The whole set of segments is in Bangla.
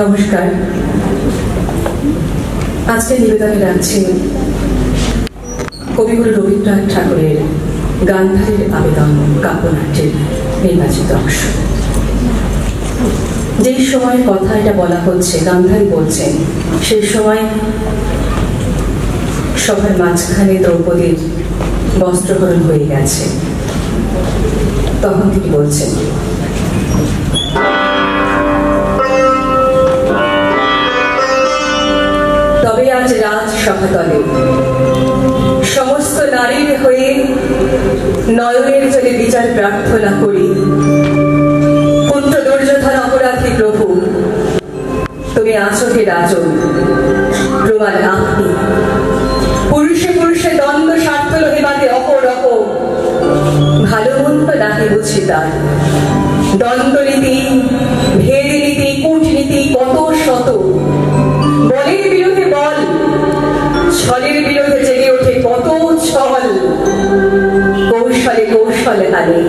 নমস্কার। আজকে নিবেদনে রাখছি কবিগুরু রবীন্দ্রনাথ ঠাকুরের গান্ধারীর আবেদন কাব্যনাট্যের নির্বাচিত অংশ। যেই সময় কথা এটা বলা হচ্ছে, গান্ধারী বলছেন, সেই সময় সবার মাঝখানে দ্রৌপদীর বস্ত্রহরণ হয়ে গেছে। তখন তিনি বলছেন, তবে আজ রাজসভাতলে সমস্ত নারীর হয়ে নয়নের জলে বিচার প্রার্থনা করি। পুত্র দুর্যোধন অপরাধী প্রভু, তুমি আছো হে রাজন, প্রমাণ আপনি। পুরুষে পুরুষে দ্বন্দ্ব স্বার্থ লোহিবাদে অহরহ, ভালো মন্দ নাহি বুঝি তার। দ্বন্দ্বনীতি, ভেদনীতি, কূটনীতি কত শত, বলের বিরোধে বল, ছলের বিরোধে জেগে ওঠে কত ছল। কৌশলে কৌশলে আনে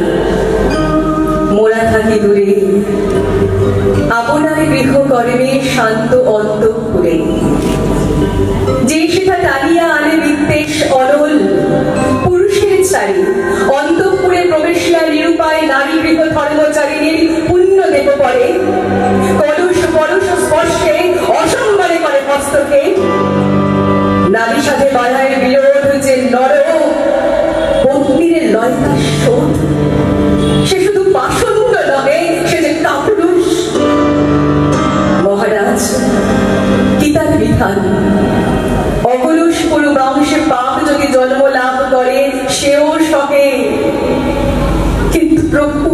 মোরা থাকি দূরে, আপনার গৃহ কর্মে শান্ত অন্তঃপুরে। যে সেটা টানিয়া আনে বিদ্বেষ অনল, পুরুষের চারি অন্তঃপুরে প্রবেশিয়া নিরুপায় নারী গৃহ ধর্মচারিণীর পুণ্য দেব পরে। কলুষ পরশ স্পর্শে অসম্মানে করে হস্তকে, নারী সাথে বাধায় বিরোধ যে নর পত্নীর লয়তা শোধ। সে শুধু পাষণ্ড নহে, সে যে কাপুরুষ। মহারাজ কি তার বিধান, অকলুষ পুরু বংশে পাপ যদি জন্ম লাভ করে সেও সহে। কিন্তু প্রভু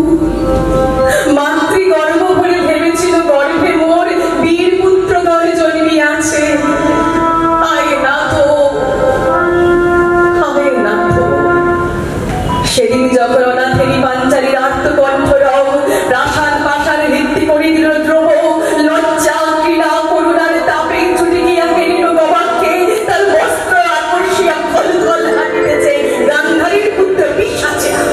মাতৃগর্ভ ভরে ভেবেছিল গর্ভে মোর বীর পুত্রগণ জন্মিয়াছে। সেদিন যখন অনাথেরি পাঞ্চালীর আত্মকণ্ঠ রব প্রাসাদ পাশার ভিত্তি করে দিল দ্রোহ, লজ্জা ক্রীড়া করুণার তাপে ছুটে গিয়া ফেলিল গবাক্ষে, তার বস্ত্র আকর্ষিয়া খল খল হাঁটিতেছে গান্ধারীর পুত্র পিশাচেরা।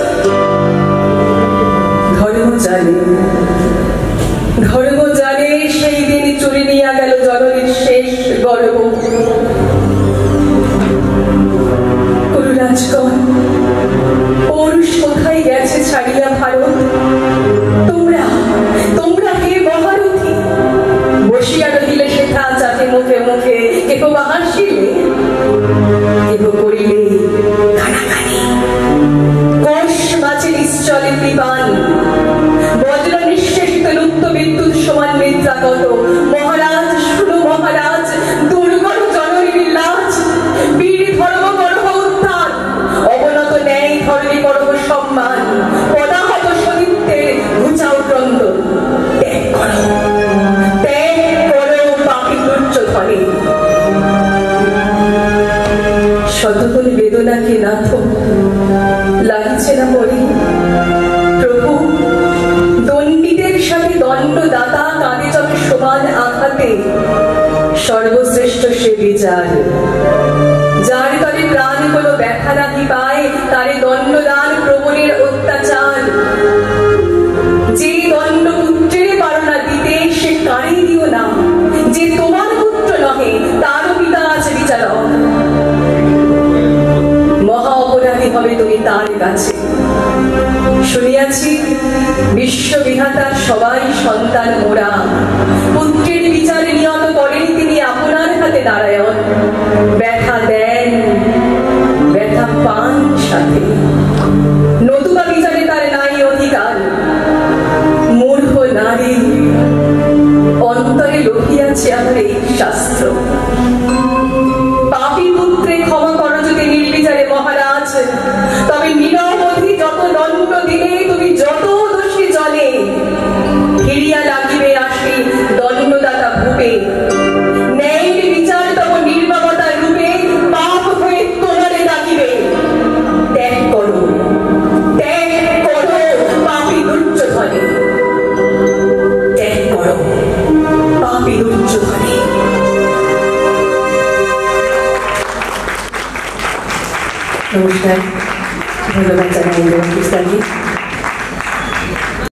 ধর্ম জানে সেই দিন চুরি নিয়া গেল জননীর শেষ গর্ব। রাজগণ, পৌরুষ কোথায় গেছে ছাড়িয়া ভারত? তোমরা তোমরা হে মহারথী, বসিয়া রহিলে সেথা চাটে মুখে মুখে, কেহ বা হাসিলে, কেহ করিলে কানাকানি। কোষ মাঝে নিশ্চলে বিমান, বজ্র নিঃশেষিত লুপ্ত বিদ্যুৎ সমান নিদ্রাগত। মহারাজ শুনো মহারাজ, দুর্গর জননীর লাজ, বীর ধর্ম গর্ভ উত্থান, অবনত ন্যায় ধর্মী গর্ভ সম্মান, পদাহত সতীত্বের ঘুচাও ক্রন্দন। ত্যাগ করো, ত্যাগ করো পাপী দুর্যোধনে। শতগুণ বেদনাকে নাথ লাগছে না মরে। প্রভু দণ্ডিতের সাথে দণ্ডদাতা কাঁদে যবে সমান আঘাতে। সর্বশ্রেষ্ঠ সে বিচার, যার তলে প্রাণ কোনো ব্যথা নাহি পায়, তারে দণ্ডদান প্রবণের অত্যাচার। যে দণ্ড পুত্রের পারো না দিতে, সে কারে দিও না। যে তোমার পুত্র নহে, তারও পিতা আছে বিচারক। মহা অপরাধী হবে তুমি তার কাছে। শুনিয়াছি বিশ্ববিধাতার সবাই সন্তান মোরা, পুত্রের বিচারে নিয়ত করেন তিনি আপনার হাতে নারায়ণ। ব্যথা দেন, ব্যথা পান সাথে, নতুবা বিচারে তার নাই অধিকার। মূর্খ নারী, অন্তরে লোহিয়াছে আমার এই শাস্ত্র। পাপী পুত্রে ক্ষমা করো যদি নির্বিচারে মহারাজ, তবে নিরবধি যত দণ্ড দিলে তুমি যত দোষী জলে, ফিরিয়া লাগিবে আসি দণ্ডদাতা ভূপে। ন্যায়ের বিচার তব নির্মমতার রূপে পাপ হয়ে তোমারে ডাকিবে। ত্যাগ করো, ত্যাগ করো পাপী দুর্যোধনে, ত্যাগ করো পাপী দুর্যোধনে। নমস্কার, ধন্যবাদ জানাই।